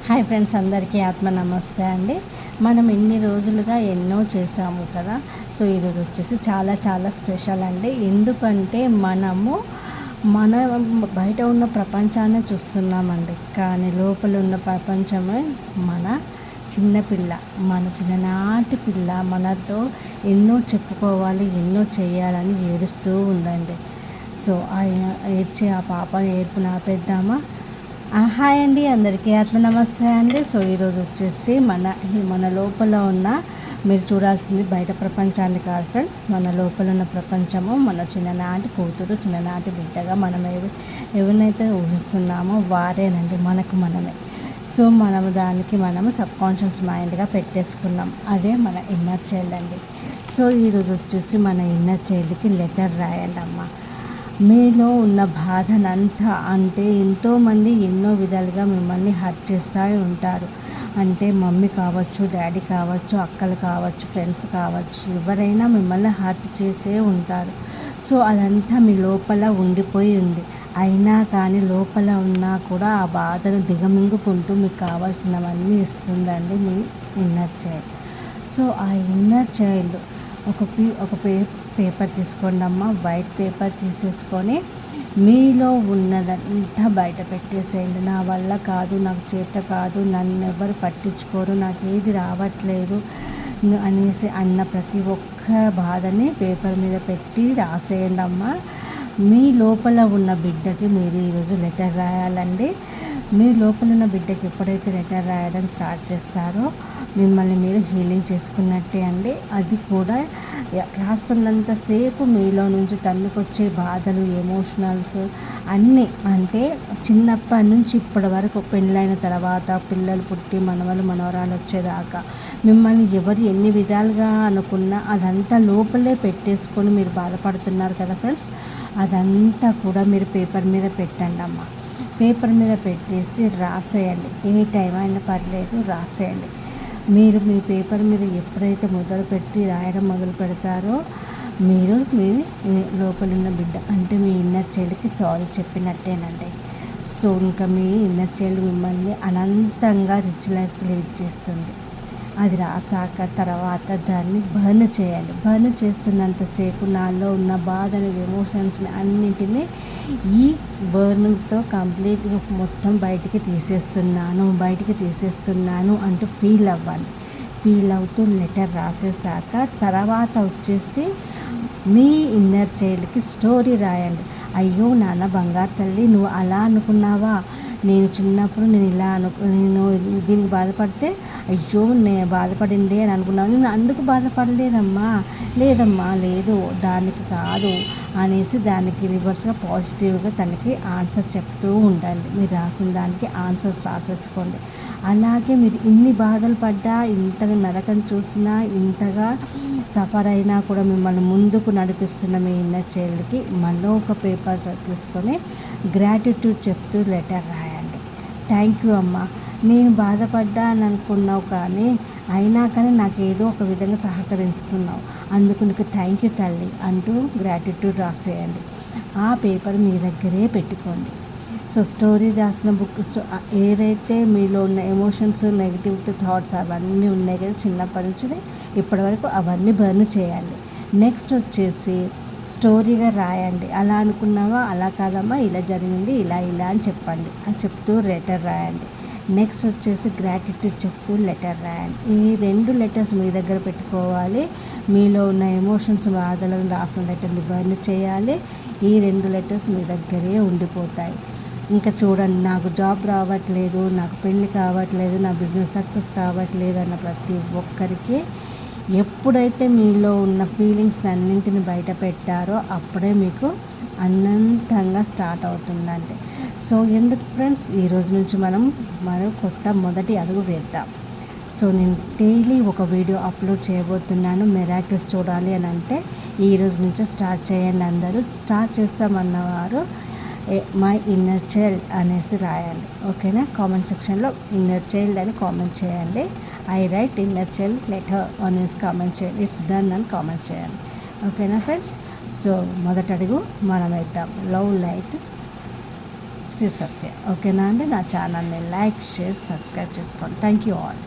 Hi friends, అందరికీ ఆత్మ నమస్తే అండి. మనం ఇన్ని రోజులుగా ఎన్నో చేసాము కదా. సో ఈరోజు వచ్చేసి చాలా చాలా స్పెషల్ అండి. ఎందుకంటే మన బయట ఉన్న ప్రపంచాన్ని చూస్తున్నామండి, కానీ లోపల ఉన్న ప్రపంచమే మన చిన్నపిల్ల, మన చిన్ననాటి పిల్ల మనతో ఎన్నో చెప్పుకోవాలి, ఎన్నో చేయాలని ఏడుస్తూ ఉందండి. సో ఏడ్చే ఆ పాప ఏడుపుని ఆపేద్దామా? హాయ్ అండి, అందరికీ ఆత్మ నమస్తే అండి. సో ఈరోజు వచ్చేసి మన లోపల ఉన్న, మీరు చూడాల్సింది బయట ప్రపంచాన్ని కాదు ఫ్రెండ్స్, మన లోపల ఉన్న ప్రపంచము మన చిన్ననాటి కూతురు, చిన్ననాటి బిడ్డగా మనం ఎవరినైతే ఊహిస్తున్నామో వారేనండి మనమే. సో మనము సబ్ కాన్షియస్ మైండ్గా పెట్టేసుకున్నాం. అదే మన ఇన్నర్ చైల్డ్ అండి. సో ఈరోజు వచ్చేసి మన ఇన్నర్ చైల్డ్కి లెటర్ రాయండి అమ్మ. మీలో ఉన్న బాధనంతా, అంటే ఎంతోమంది ఎన్నో విధాలుగా మిమ్మల్ని హర్ట్ చేస్తూ ఉంటారు. అంటే మమ్మీ కావచ్చు, డాడీ కావచ్చు, అక్కలు కావచ్చు, ఫ్రెండ్స్ కావచ్చు, ఎవరైనా మిమ్మల్ని హర్ట్ చేసే ఉంటారు. సో అదంతా మీ లోపల ఉండిపోయి ఉంది. అయినా కానీ లోపల ఉన్నా కూడా ఆ బాధను దిగమింగుకుంటూ మీకు కావాల్సినవన్నీ ఇస్తుందండి మీ ఇన్నర్ చైల్డ్. సో ఆ ఇన్నర్ చైల్డ్ ఒక పేపర్ తీసుకోండి అమ్మ. వైట్ పేపర్ తీసేసుకొని మీలో ఉన్నదంతా బయట పెట్టేసేయండి. నా వల్ల కాదు, నాకు చేత కాదు, నన్ను ఎవరు పట్టించుకోరు, నాకు ఏది రావట్లేదు అనేసి అన్న ప్రతి ఒక్క బాధని పేపర్ మీద పెట్టి రాసేయండి అమ్మ. మీ లోపల ఉన్న బిడ్డకి మీరు ఈరోజు లెటర్ రాయాలండి. మీ లోపల ఉన్న బిడ్డకి ఎప్పుడైతే లెటర్ రాయడం స్టార్ట్ చేస్తారో మిమ్మల్ని మీరు హీలింగ్ చేసుకున్నట్టే అండి. అది కూడా రాస్తున్నంతసేపు మీలో నుంచి తన్నుకొచ్చే బాధలు, ఎమోషనల్స్ అన్నీ, అంటే చిన్నప్పటి నుంచి ఇప్పటి వరకు పెళ్ళైన తర్వాత పిల్లలు పుట్టి మనవరాలు వచ్చేదాకా మిమ్మల్ని ఎవరు ఎన్ని విధాలుగా అనుకున్నా అదంతా లోపలే పెట్టేసుకొని మీరు బాధపడుతున్నారు కదా ఫ్రెండ్స్. అదంతా కూడా మీరు పేపర్ మీద పెట్టండి అమ్మ. పేపర్ మీద పెట్టేసి రాసేయండి. ఏ టైం అయినా పర్లేదు, రాసేయండి. మీరు మీ పేపర్ మీద ఎప్పుడైతే మొదలుపెట్టి రాయడం మొదలు పెడతారో మీరు మీ లోపల ఉన్న బిడ్డ, అంటే మీ ఇన్నర్ చైల్డ్కి సారీ చెప్పినట్టేనండి. సో ఇంకా మీ ఇన్నర్ చైల్డ్ మిమ్మల్ని అనంతంగా రిచ్ లైఫ్ లీడ్ చేస్తుంది. అది రాసాక తర్వాత దాన్ని బర్న్ చేయండి. బర్న్ చేస్తున్నంతసేపు నాలో ఉన్న బాధని, ఎమోషన్స్ని అన్నింటినీ ఈ బర్న్తో కంప్లీట్గా మొత్తం బయటికి తీసేస్తున్నాను అంటూ ఫీల్ అవ్వండి. ఫీల్ అవుతూ లెటర్ రాసేసాక తర్వాత వచ్చేసి మీ ఇన్నర్ చైల్డ్కి స్టోరీ రాయండి. అయ్యో నాన్న బంగారు తల్లి, నువ్వు అలా అనుకున్నావా, నేను చిన్నప్పుడు నేను దీనికి బాధపడితే అయ్యో నేను బాధపడింది అని అనుకున్నాను, నేను అందుకు బాధపడలేదమ్మా, లేదు దానికి కాదు అనేసి దానికి రివర్స్గా పాజిటివ్గా తనకి ఆన్సర్ చెప్తూ ఉండండి. మీరు రాసిన దానికి ఆన్సర్స్ రాసేసుకోండి. అలాగే మీరు ఇన్ని బాధలు పడ్డా, ఇంతగా నరకం చూసినా, ఇంతగా సఫర్ అయినా కూడా మిమ్మల్ని ముందుకు నడిపిస్తున్న మీ ఇన్నర్ చైల్డ్కి మళ్ళీ ఒక పేపర్ తీసుకొని గ్రాటిట్యూడ్ చెప్తూ లెటర్ రాయండి. థ్యాంక్ యూ అమ్మ, నేను బాధపడ్డాను అనుకున్నావు అయినా కానీ నాకు ఏదో ఒక విధంగా సహకరిస్తున్నావు, అందుకు నీకు థ్యాంక్ యూ తల్లి అంటూ గ్రాటిట్యూడ్ రాసేయండి. ఆ పేపర్ మీ దగ్గరే పెట్టుకోండి. సో స్టోరీ రాసిన బుక్ ఏదైతే మీలో ఉన్న ఎమోషన్స్, నెగిటివ్ థాట్స్ అవన్నీ ఉన్నాయి కదా చిన్నప్పటి నుంచి ఇప్పటి వరకు, అవన్నీ బర్న్ చేయాలి. నెక్స్ట్ వచ్చేసి స్టోరీగా రాయండి. అలా అనుకున్నావా, అలా కాదమ్మా, ఇలా జరిగింది, ఇలా అని చెప్పండి. అది చెప్తూ లెటర్ రాయండి. నెక్స్ట్ వచ్చేసి గ్రాటిట్యూడ్ చెప్తూ లెటర్ రాయండి. ఈ 2 లెటర్స్ మీ దగ్గర పెట్టుకోవాలి. మీలో ఉన్న ఎమోషన్స్, బాధలను రాసిన లెటర్ని బర్న్ చేయాలి. ఈ 2 లెటర్స్ మీ దగ్గరే ఉండిపోతాయి. ఇంకా చూడండి, నాకు జాబ్ రావట్లేదు, నాకు పెళ్ళి కావట్లేదు, నా బిజినెస్ సక్సెస్ కావట్లేదు అన్న ప్రతి ఒక్కరికి ఎప్పుడైతే మీలో ఉన్న ఫీలింగ్స్ అన్నింటిని బయట పెట్టారో అప్పుడే మీకు అనంతంగా స్టార్ట్ అవుతుందండి. సో ఎందుకు ఫ్రెండ్స్, ఈరోజు నుంచి మనం కొత్త మొదటి అడుగు వేద్దాం. సో నేను డైలీ ఒక వీడియో అప్లోడ్ చేయబోతున్నాను. మిరాకిల్స్ చూడాలి అని అంటే ఈరోజు నుంచి స్టార్ట్ చేయండి. అందరూ స్టార్ట్ చేస్తామన్నవారు మై ఇన్నర్ చైల్డ్ అనేసి రాయండి. ఓకేనా? కామెంట్ సెక్షన్లో ఇన్నర్ చైల్డ్ అని కామెంట్ చేయండి. I right inner child letter అనేసి కామెంట్ చేయండి. ఇట్స్ డన్ అని కామెంట్ చేయండి. ఓకేనా ఫ్రెండ్స్? సో మొదటి అడుగు మనం వేద్దాం. లవ్ లైట్ శ్రీ సత్య. ఓకేనా అండి? నా ఛానల్ని లైక్, షేర్, సబ్స్క్రైబ్ చేసుకోండి. Thank you all.